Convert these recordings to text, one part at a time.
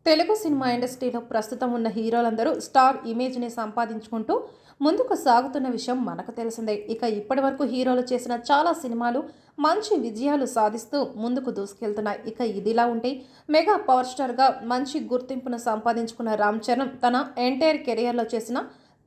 Telugu cinema ఇండస్ట్రీలో ప్రస్తుతం ఉన్న హీరోలందరూ స్టార్ ఇమేజ్ని సంపాదించుకుంటూ ముందుకు సాగుతున్న విషయం మనకు తెలిసిందే. ఇక ఇప్పటివరకు హీరోలు చేసిన చాలా సినిమాలు మంచి విజయాలు సాధిస్తూ ముందుకు దూసుకెళ్తున్నాయి. ఇక ఇదిలా ఉంటే మెగా పవర్ స్టార్గా మంచి గుర్తింపును సంపాదించుకున్న రామ్ చరణ్ తన ఎంటైర్ కెరియర్లో చేసిన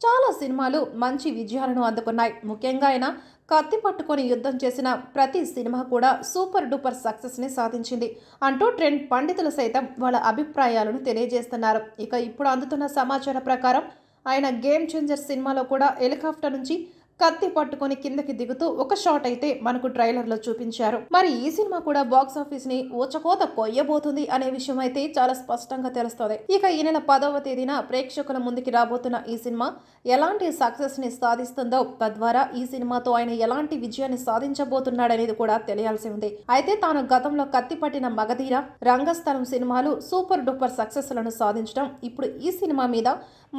చాలా సినిమాలు మంచి విజయాలను అందుకున్నాయి. ముఖ్యంగా ఆయన కత్తి పట్టుకొని యుద్ధం చేసిన ప్రతి సినిమా కూడా సూపర్ డూపర్ సక్సెస్ని సాధించింది అంటూ ట్రెండ్ పండితులు సైతం వాళ్ళ అభిప్రాయాలను తెలియజేస్తున్నారు. ఇక ఇప్పుడు అందుతున్న సమాచారం ప్రకారం ఆయన గేమ్ చేంజర్ సినిమాలో కూడా హెలికాప్టర్ నుంచి కత్తి పట్టుకొని కిందకి దిగుతూ ఒక షాట్ అయితే మనకు ట్రైలర్లో చూపించారు. మరి ఈ సినిమా కూడా బాక్స్ ఆఫీస్ ని ఊచకోత కొయ్యబోతుంది అనే విషయం అయితే చాలా స్పష్టంగా తెలుస్తుంది. ఇక ఈ నెల 10వ తేదీన ప్రేక్షకుల ముందుకి రాబోతున్న ఈ సినిమా ఎలాంటి సక్సెస్ ని సాధిస్తుందో, తద్వారా ఈ సినిమాతో ఆయన ఎలాంటి విజయాన్ని సాధించబోతున్నాడనేది కూడా తెలియాల్సి ఉంది. అయితే తాను గతంలో కత్తి పట్టిన మగధీర, రంగస్థలం సినిమాలు సూపర్ డూపర్ సక్సెస్ లను సాధించడం ఇప్పుడు ఈ సినిమా మీద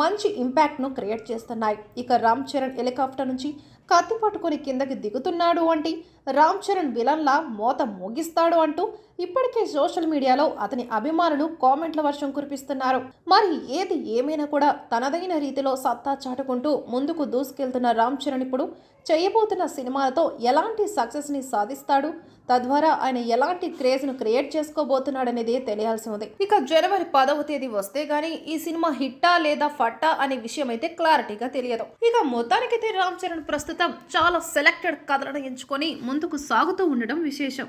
మంచి ఇంపాక్ట్ ను క్రియేట్ చేస్తున్నాయి. ఇక రామ్ చరణ్ హెలికాప్టర్ నుంచి కత్తి పట్టుకొని కిందకి దిగుతున్నాడు అంటే రామ్ చరణ్ విలన్లా మోత మోగిస్తాడు అంటూ ఇప్పటికే సోషల్ మీడియాలో అతని అభిమానులు కామెంట్ల వర్షం కురిపిస్తున్నారు. మరి ఏది ఏమైనా కూడా తనదైన రీతిలో సత్తా చాటుకుంటూ ముందుకు దూసుకెళ్తున్న రామ్ చరణ్ ఇప్పుడు చేయబోతున్న సినిమాలతో ఎలాంటి సక్సెస్ ని సాధిస్తాడు, తద్వారా ఆయన ఎలాంటి క్రేజ్ ను క్రియేట్ చేసుకోబోతున్నాడనేది తెలియాల్సి ఉంది. ఇక జనవరి 10వ తేదీ వస్తే గానీ ఈ సినిమా హిట్టా లేదా ఫట్టా అనే విషయం అయితే క్లారిటీగా తెలియదు. ఇక మొత్తానికైతే రామ్ చరణ్ ప్రస్తుతం చాలా సెలెక్టెడ్ కథలను ఎంచుకొని ముందుకు సాగుతూ ఉండడం విశేషం.